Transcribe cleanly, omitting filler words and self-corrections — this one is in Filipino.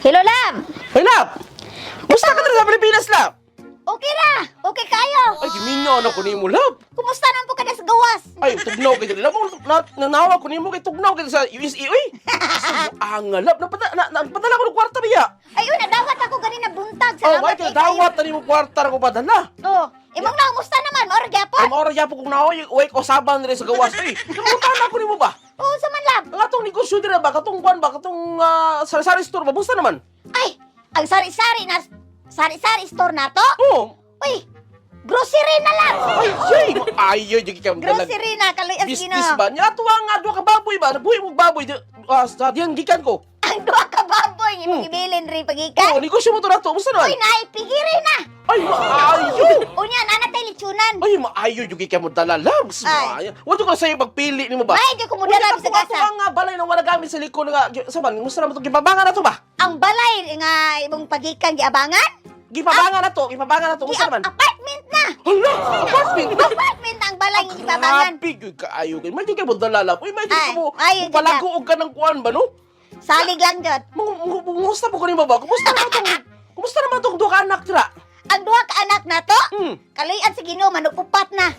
Hello, Lab! Ay, Lap! Musta ka na sa Pilipinas, Lap? Okay ra! Okay kayo! Ay, gimingaw na ko ni mo, Lap. Kumusta naman po ka na sa gawas? Ay, tugnaw ka dyan. Lap, nanawa ko ni mo kay tugnaw ka sa USA, uy. Ang Lap, napadala ko ng kwarta biya. Ayun, nadawat ako ganina buntag. Oh, Salamat ay, dawat na ni mo kwarta ko padala. Oh, imong lang, kumusta naman? Maura Ay, gyapon? maura ya po kung naoy, uy, ko saban rin sa gawas. Ay, namunta ko ni mo ba? Oo, sa man, Lab. Ang atong negosyo din ba? Katong kwan ba? Katong sari-sari store ba? Musta naman? Ay, ang sari-sari na... Sari-sari store na to? Oo. Uy, grocery na lang! Ay, yay! Ayaw, yung kikam dalag. Grocery na, kaluyan Business ba? Niya tuwa nga, doon ka baboy ba? Nabuhay mo baboy sa diyan gikan ko. Ang duwa ka baboy, imong ibilin rin pagikan. Oo, negosyo mo to na to. Musta Uy, naman? naipigiri na! Ay, maayo! Unya, nanatay litsunan. Ay, maayo yung kikam mo dalalabs. Ay. Maayo. Wala ko sa'yo magpili ni mo ba? May, di ko mudala sa Ito gasa. nga balay na wala gamit sa likod nga. Saban, musta naman ito? Gipabangan na to ba? Ang balay nga imong pagikan giabangan? Gipabangan na to. Gipabangan na to. Musta naman? Apartment na! Hala, apartment. Apartment na ang balay nga giabangan. Happy yung kaayo. May di ka mo dalalab. Uy, may di Ay, ka mo. ay, Palagoog ka ng kuwan ba, no? Salig lang jud. Kumusta po ko ni ba? Kumusta naman tong duha ka anak tira? Ang duha ka anak na to, Hmm. kaluyan sa Ginoo manupupat na.